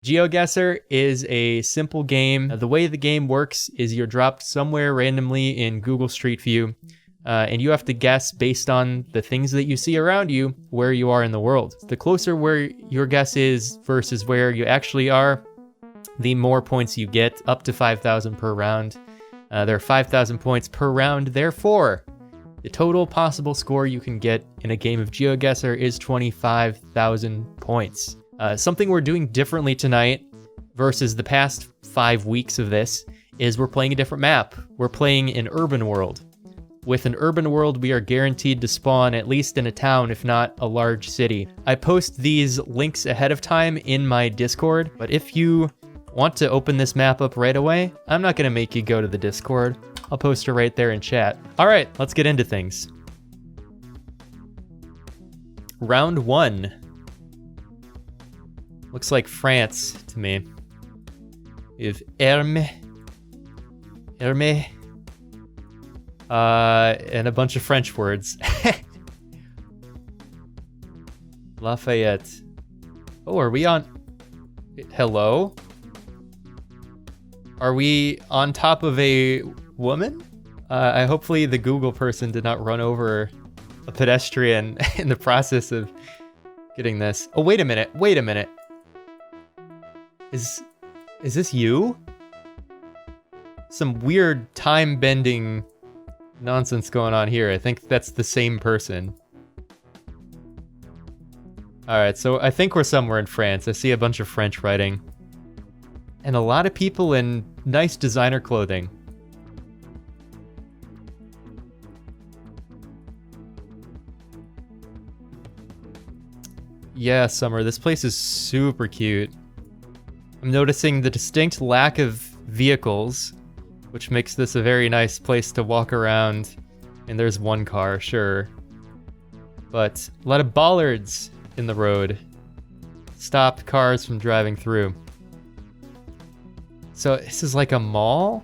Geoguessr is a simple game. The way the game works is you're dropped somewhere randomly in Google Street View, and you have to guess based on the things that you see around you where you are in the world. The closer where your guess is versus where you actually are, the more points you get, up to 5,000 per round. There are 5,000 points per round, therefore, the total possible score you can get in a game of Geoguessr is 25,000 points. Something we're doing differently tonight versus the past 5 weeks of this is we're playing a different map. We're playing an urban world. With an urban world, we are guaranteed to spawn at least in a town, if not a large city. I post these links ahead of time in my Discord, but if you want to open this map up right away, I'm not going to make you go to the Discord. I'll post her right there in chat. All right, let's get into things. Round 1. Looks like France to me. We have Hermé, and a bunch of French words. Lafayette. Oh, are we on? Hello? Are we on top of a woman? Hopefully the Google person did not run over a pedestrian in the process of getting this. Oh, wait a minute. Is this you? Some weird time-bending nonsense going on here. I think that's the same person. Alright, so I think we're somewhere in France. I see a bunch of French writing. And a lot of people in nice designer clothing. Yeah, Summer, this place is super cute. I'm noticing the distinct lack of vehicles, which makes this a very nice place to walk around. And there's one car, sure. But a lot of bollards in the road. Stop cars from driving through. So this is like a mall?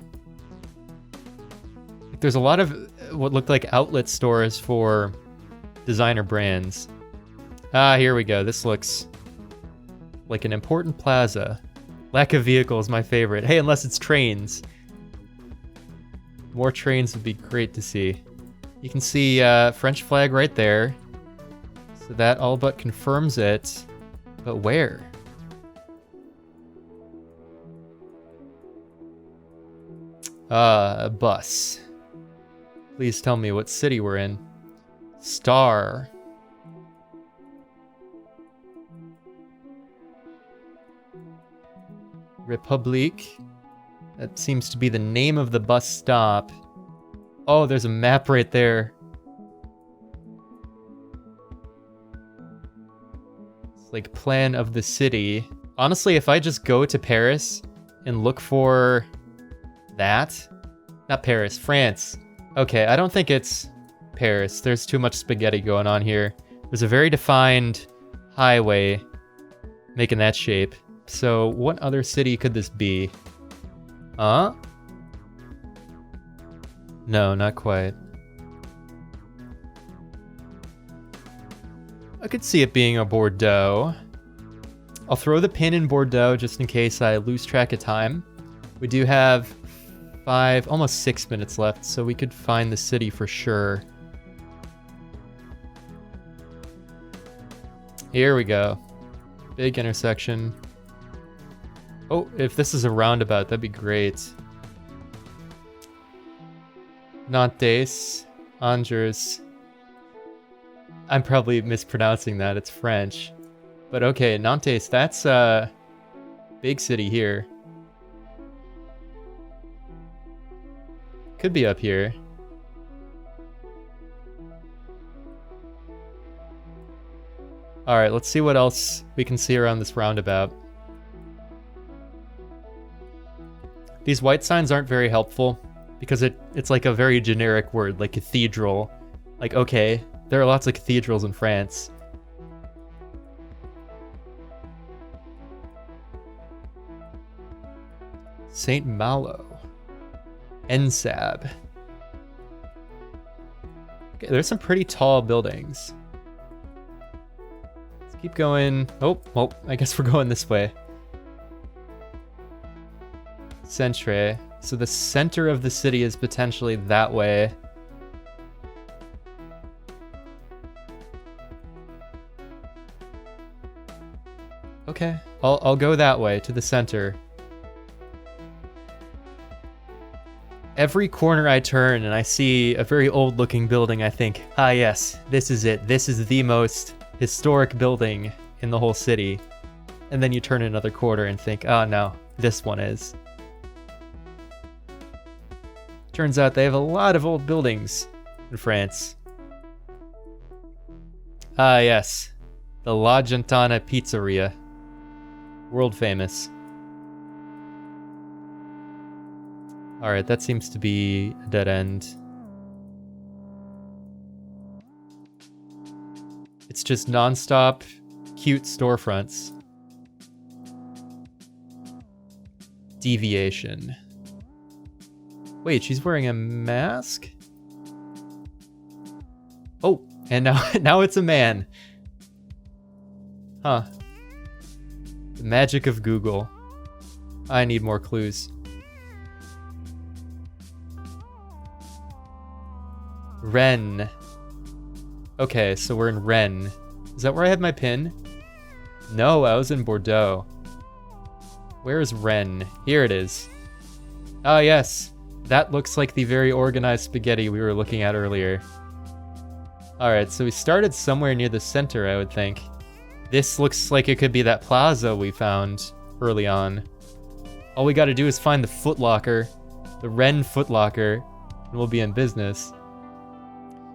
There's a lot of what looked like outlet stores for designer brands. Ah, here we go. This looks like an important plaza. Lack of vehicles, my favorite. Hey, unless it's trains. More trains would be great to see. You can see French flag right there. So that all but confirms it. But where? A bus. Please tell me what city we're in. Star. Republique. That seems to be the name of the bus stop. Oh, there's a map right there. It's like plan of the city. Honestly, if I just go to Paris and look for that, not Paris, France. Okay, I don't think it's Paris. There's too much spaghetti going on here. There's a very defined highway making that shape. So what other city could this be? No, not quite. I could see it being a Bordeaux. I'll throw the pin in Bordeaux just in case I lose track of time. We do have 5, almost 6 minutes left, so we could find the city for sure. Here we go. Big intersection. Oh, if this is a roundabout, that'd be great. Nantes, Angers. I'm probably mispronouncing that, it's French. But okay, Nantes, that's a big city here. Could be up here. Alright, let's see what else we can see around this roundabout. These white signs aren't very helpful because it's like a very generic word, like cathedral. Like, okay, there are lots of cathedrals in France. Saint Malo. Ensab. Okay, there's some pretty tall buildings. Let's keep going. Oh, well, I guess we're going this way. Centre. So the center of the city is potentially that way. Okay, I'll go that way, to the center. Every corner I turn and I see a very old-looking building, I think, ah yes, this is it. This is the most historic building in the whole city. And then you turn another corner and think, oh no, this one is. Turns out they have a lot of old buildings in France. Ah yes, the La Gentana Pizzeria. World famous. Alright, that seems to be a dead end. It's just non-stop cute storefronts. Deviation. Wait, she's wearing a mask? Oh, and now it's a man. Huh. The magic of Google. I need more clues. Rennes. Okay, so we're in Rennes. Is that where I had my pin? No, I was in Bordeaux. Where is Rennes? Here it is. Ah, yes. That looks like the very organized spaghetti we were looking at earlier. Alright, so we started somewhere near the center, I would think. This looks like it could be that plaza we found early on. All we gotta do is find the Foot Locker, the Rennes Foot Locker, and we'll be in business.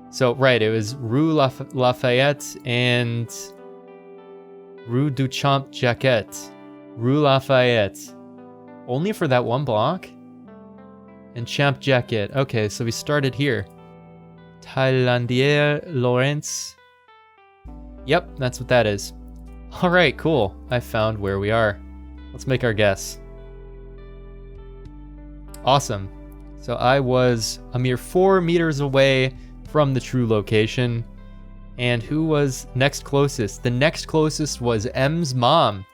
So, right, it was Rue Lafayette and Rue du Champ Jacquet. Rue Lafayette. Only for that one block? And Champ Jacquet. Okay, so we started here. Thaïlandière Lawrence. Yep, that's what that is. Alright, cool. I found where we are. Let's make our guess. Awesome. So I was a mere 4 meters away from the true location. And who was next closest? The next closest was M's mom.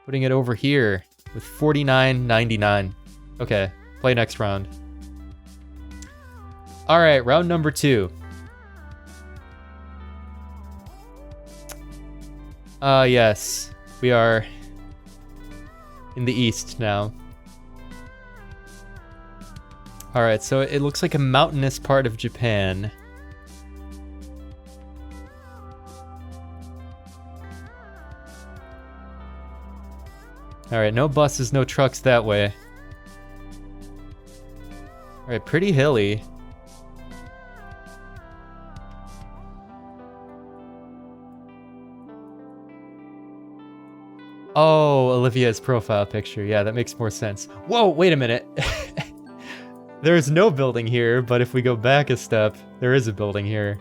Putting it over here with 49.99. Okay, play next round. Alright, round number 2. Yes. We are in the east now. Alright, so it looks like a mountainous part of Japan. Alright, no buses, no trucks that way. Alright, pretty hilly. Oh, Olivia's profile picture. Yeah, that makes more sense. Whoa, wait a minute. There is no building here, but if we go back a step, there is a building here.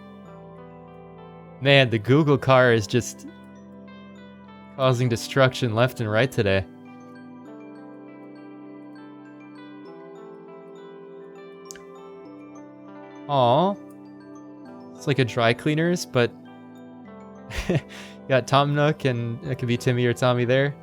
Man, the Google car is just causing destruction left and right today. Aw. It's like a dry cleaners, but you got Tom Nook, and it could be Timmy or Tommy there.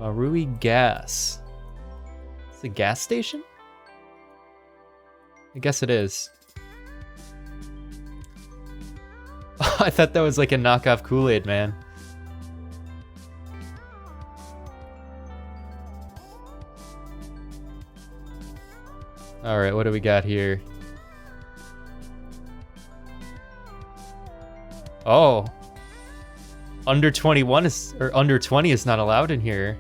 Marui Gas. It's a gas station? I guess it is. I thought that was like a knockoff Kool-Aid, man. Alright, what do we got here? Oh. Under 21 is, or under 20 is not allowed in here.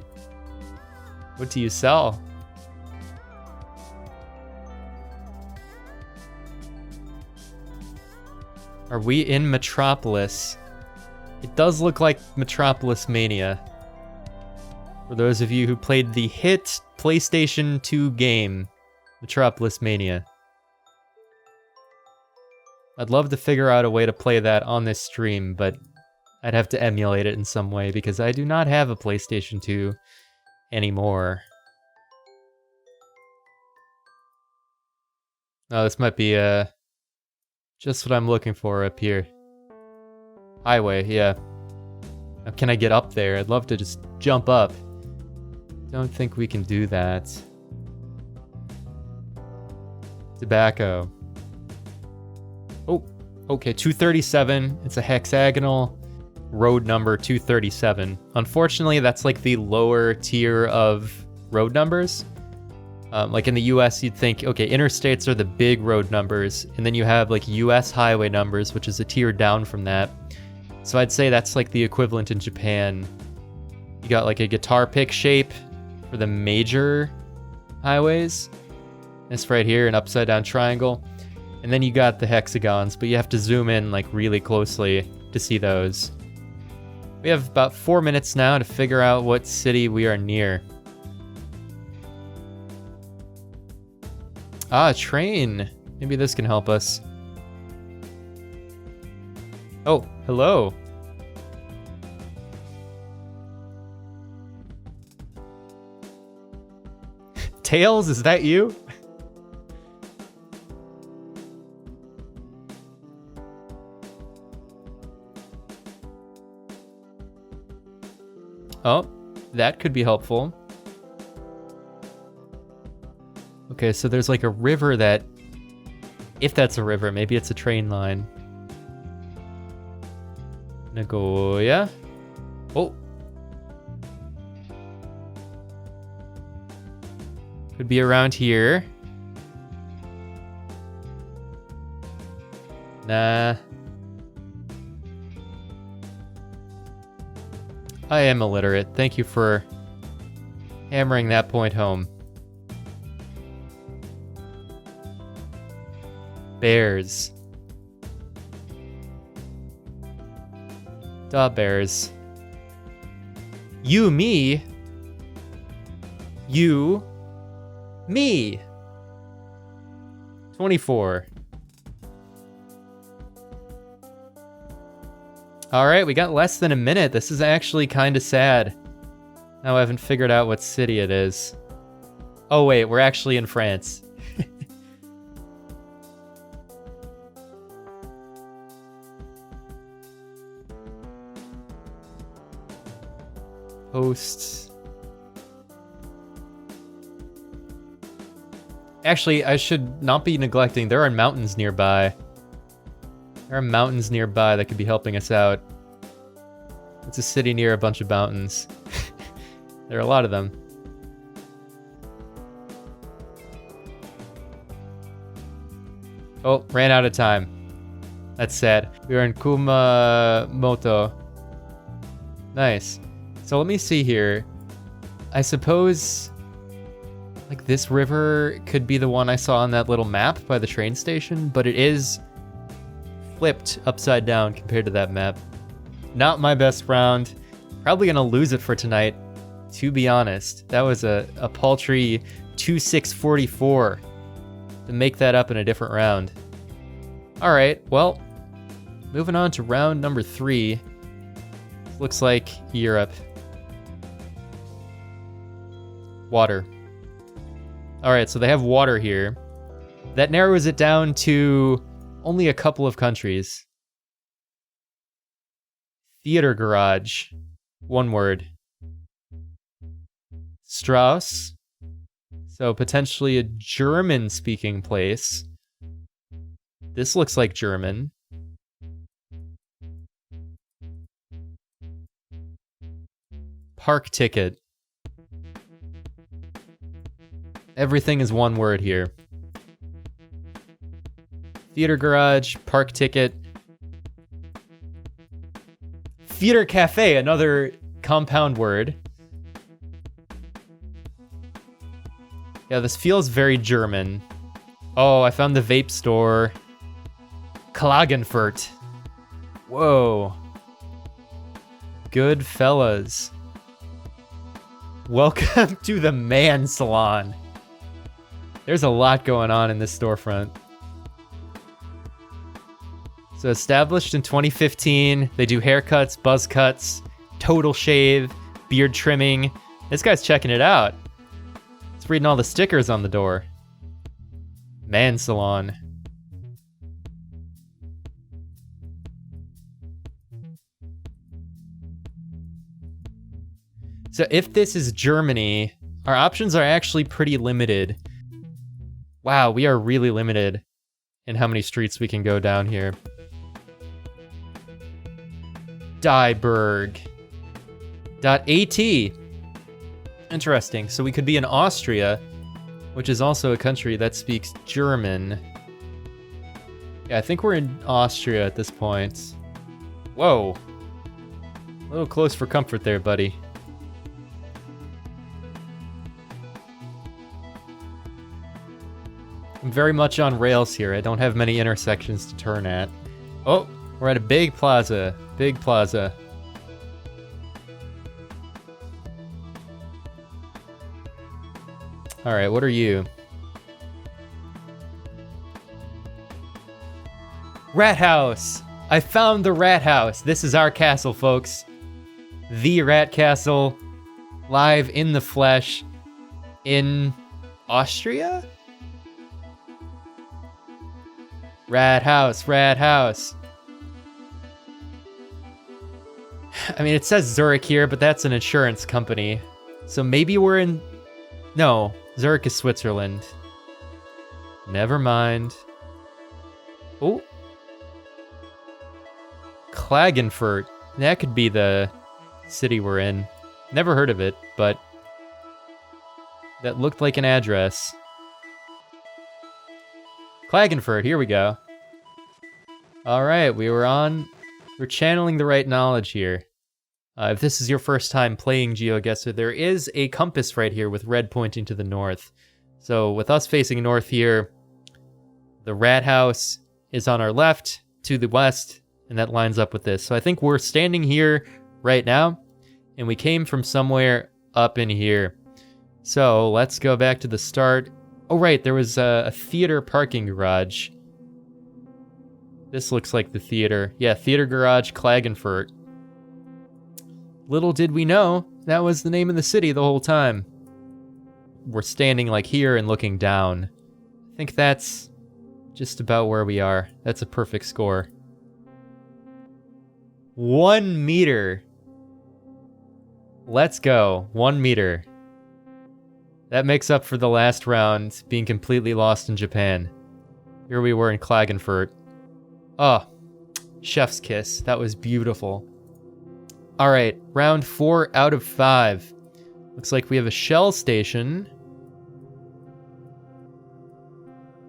What do you sell? Are we in Metropolis? It does look like Metropolis Mania. For those of you who played the hit PlayStation 2 game, Metropolis Mania. I'd love to figure out a way to play that on this stream, but I'd have to emulate it in some way because I do not have a PlayStation 2 anymore. Oh, this might be just what I'm looking for up here. Highway, yeah. Now, can I get up there? I'd love to just jump up. Don't think we can do that. Tobacco. Oh, okay, 237. It's a hexagonal road number 237. Unfortunately, that's like the lower tier of road numbers. Like in the US, you'd think, okay, interstates are the big road numbers, and then you have like US highway numbers, which is a tier down from that. So I'd say that's like the equivalent in Japan. You got like a guitar pick shape for the major highways. This right here, an upside down triangle. And then you got the hexagons, but you have to zoom in like really closely to see those. We have about 4 minutes now to figure out what city we are near. Ah, a train. Maybe this can help us. Oh, hello. Tails, is that you? Oh, that could be helpful. Okay, so there's like a river that... If that's a river, maybe it's a train line. Nagoya? Oh! Could be around here. Nah. I am illiterate. Thank you for hammering that point home. Bears. Duh, bears. You, me. You, me. 24. Alright, we got less than a minute. This is actually kind of sad. Now I haven't figured out what city it is. Oh wait, we're actually in France. Hosts. Actually, I should not be neglecting. There are mountains nearby. There are mountains nearby that could be helping us out. It's a city near a bunch of mountains. There are a lot of them. Oh, ran out of time. That's sad. We are in Kumamoto. Nice. So let me see here. I suppose like this river could be the one I saw on that little map by the train station, but it is flipped upside down compared to that map. Not my best round. Probably gonna lose it for tonight, to be honest. That was a paltry 2-6-44 to make that up in a different round. Alright, well, moving on to round number 3. Looks like Europe. Water. Alright, so they have water here. That narrows it down to only a couple of countries. Theater garage. One word. Strauss. So potentially a German-speaking place. This looks like German. Park ticket. Everything is one word here. Theater garage, park ticket. Theater cafe, another compound word. Yeah, this feels very German. Oh, I found the vape store. Klagenfurt. Whoa. Good fellas. Welcome to the Man Salon. There's a lot going on in this storefront. So established in 2015, they do haircuts, buzz cuts, total shave, beard trimming. This guy's checking it out. He's reading all the stickers on the door. Man Salon. So if this is Germany, our options are actually pretty limited. Wow, we are really limited in how many streets we can go down here. Dieburg.at. Interesting. So we could be in Austria, which is also a country that speaks German. Yeah, I think we're in Austria at this point. Whoa. A little close for comfort there, buddy. I'm very much on rails here. I don't have many intersections to turn at. Oh, we're at a big plaza. Big plaza. All right, what are you? Rat House! I found the Rat House. This is our castle, folks. The Rat Castle, live in the flesh in Austria? Rat House, Rat House. I mean, it says Zurich here, but that's an insurance company. So maybe we're in... No, Zurich is Switzerland. Never mind. Oh. Klagenfurt. That could be the city we're in. Never heard of it, but that looked like an address. Klagenfurt, here we go. All right, we're channeling the right knowledge here. If this is your first time playing Geoguessr, there is a compass right here with red pointing to the north. So with us facing north here, the Rat House is on our left to the west, and that lines up with this. So I think we're standing here right now, and we came from somewhere up in here. So let's go back to the start. Oh right, there was a theater parking garage. This looks like the theater. Yeah, theater garage, Klagenfurt. Little did we know, that was the name of the city the whole time. We're standing like here and looking down. I think that's just about where we are. That's a perfect score. 1 meter. Let's go. 1 meter. That makes up for the last round being completely lost in Japan. Here we were in Klagenfurt. Oh, chef's kiss. That was beautiful. All right, round 4 out of 5. Looks like we have a Shell station.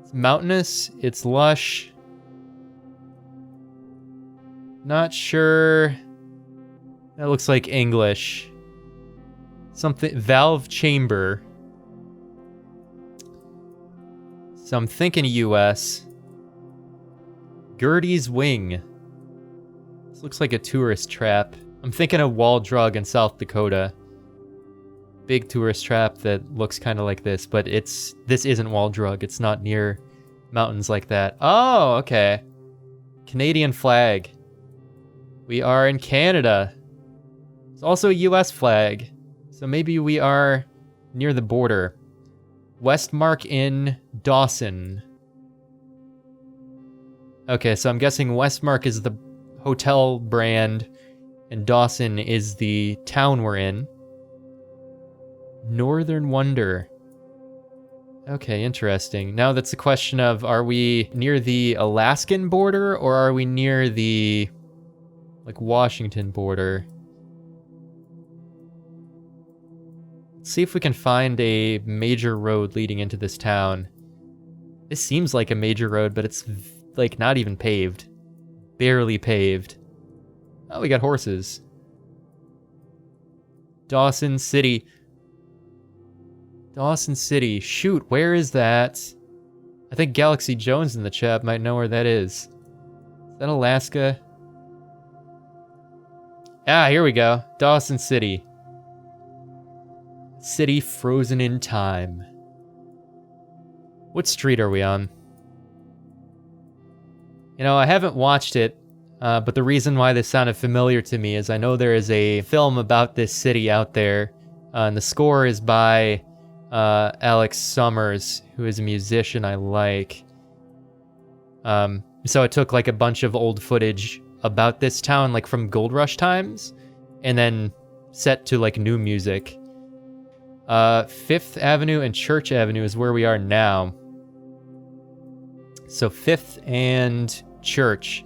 It's mountainous. It's lush. Not sure. That looks like English. Something, valve chamber. So I'm thinking US. Gertie's Wing. This looks like a tourist trap. I'm thinking of Wall Drug in South Dakota. Big tourist trap that looks kind of like this, but this isn't Wall Drug. It's not near mountains like that. Oh, okay. Canadian flag. We are in Canada. There's also a US flag. So maybe we are near the border. Westmark in Dawson. Okay, so I'm guessing Westmark is the hotel brand, and Dawson is the town we're in. Northern Wonder. Okay, interesting. Now that's a question of, are we near the Alaskan border, or are we near the, like, Washington border? Let's see if we can find a major road leading into this town. This seems like a major road, but it's like not even paved. Barely paved. Oh, we got horses. Dawson City. Dawson City. Shoot, where is that? I think Galaxy Jones in the chat might know where that is. Is that Alaska? Ah, here we go. Dawson City. City frozen in time. What street are we on? You know, I haven't watched it, but the reason why this sounded familiar to me is I know there is a film about this city out there, and the score is by Alex Summers, who is a musician I like. So it took like a bunch of old footage about this town, like from Gold Rush times, and then set to like new music. 5th Avenue and Church Avenue is where we are now. So 5th and Church,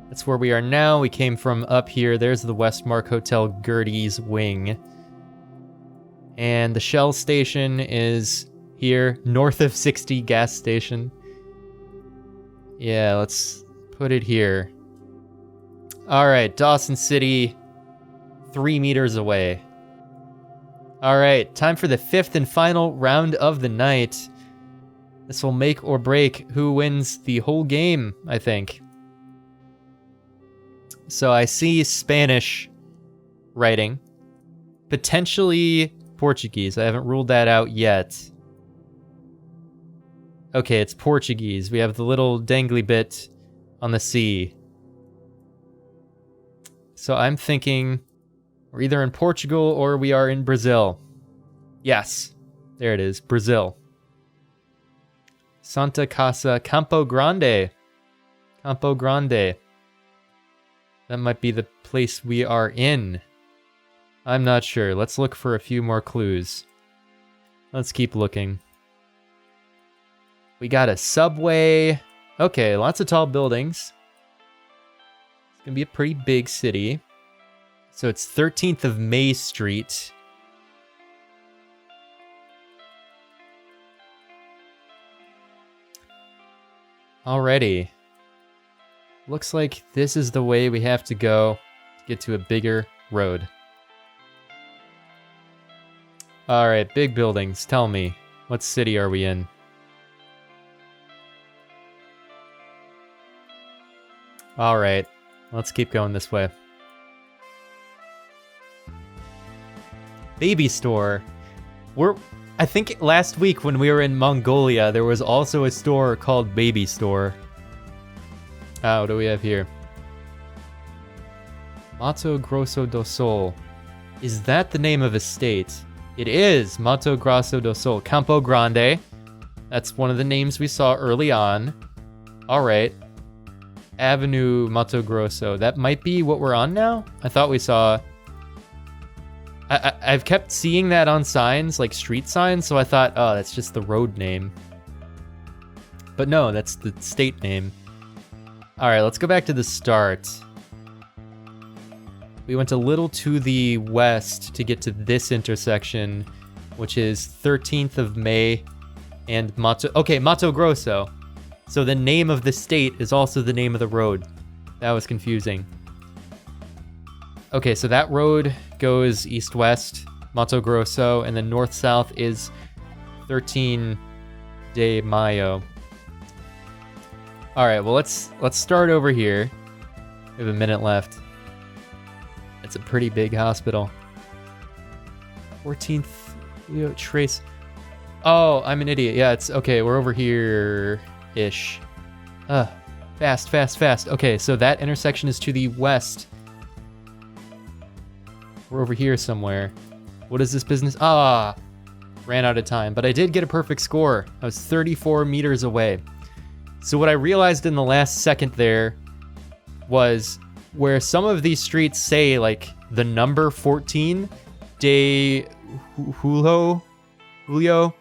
that's where we are now. We came from up here. There's the Westmark Hotel Gertie's wing. And the Shell station is here, north of 60 gas station. Yeah, let's put it here. All right, Dawson City, 3 meters away. All right, time for the 5th and final round of the night. This will make or break who wins the whole game, I think. So I see Spanish writing, potentially Portuguese. I haven't ruled that out yet. Okay, it's Portuguese. We have the little dangly bit on the C. So I'm thinking we're either in Portugal or we are in Brazil. Yes, there it is, Brazil. Santa Casa Campo Grande. Campo Grande. That might be the place we are in. I'm not sure. Let's look for a few more clues. Let's keep looking. We got a subway. Okay, lots of tall buildings. It's gonna be a pretty big city. So it's 13th of May Street. Alrighty. Looks like this is the way we have to go to get to a bigger road. Alright, big buildings. Tell me, what city are we in? Alright, let's keep going this way. Baby store. I think last week when we were in Mongolia, there was also a store called Baby Store. What do we have here? Mato Grosso do Sul. Is that the name of a state? It is Mato Grosso do Sul. Campo Grande. That's one of the names we saw early on. Alright. Avenue Mato Grosso. That might be what we're on now? I thought we saw... I've kept seeing that on signs, like street signs, so I thought, oh, that's just the road name. But no, that's the state name. Alright, let's go back to the start. We went a little to the west to get to this intersection, which is 13th of May and Mato... Okay, Mato Grosso. So the name of the state is also the name of the road. That was confusing. Okay, so that road goes east-west, Mato Grosso, and then north-south is 13 de Mayo. All right, well, let's start over here. We have a minute left. It's a pretty big hospital. 14th, trace. Oh, I'm an idiot. Yeah, it's okay. We're over here-ish. Fast, fast, fast. Okay, so that intersection is to the west. We're over here somewhere. What is this business? Ran out of time, but I did get a perfect score. I was 34 meters away. So what I realized in the last second there was where some of these streets say like the number 14 de Julio for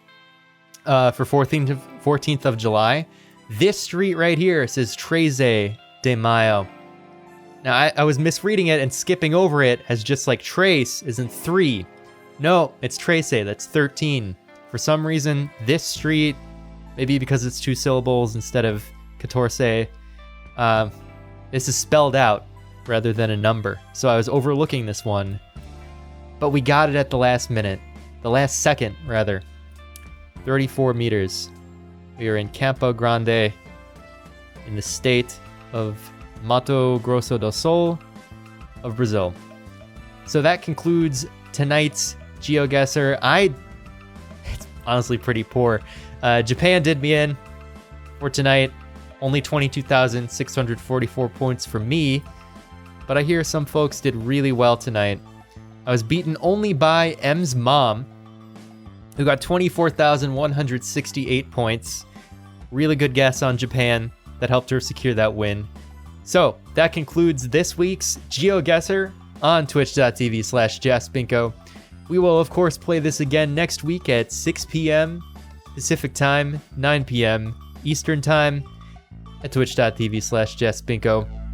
14th of July. This street right here says 13 de Mayo. Now, I was misreading it and skipping over it as just like trace isn't 3. No, it's trece, that's 13. For some reason, this street, maybe because it's 2 syllables instead of 14, this is spelled out rather than a number. So I was overlooking this one, but we got it at the last minute. The last second, rather. 34 meters. We are in Campo Grande in the state of Mato Grosso do Sul of Brazil. So that concludes tonight's Geoguessr. It's honestly pretty poor. Japan did me in for tonight. Only 22,644 points for me, but I hear some folks did really well tonight. I was beaten only by M's mom, who got 24,168 points. Really good guess on Japan that helped her secure that win. So that concludes this week's Geoguessr on twitch.tv/jaspinko. We will, of course, play this again next week at 6 p.m. Pacific Time, 9 p.m. Eastern Time at twitch.tv/jaspinko.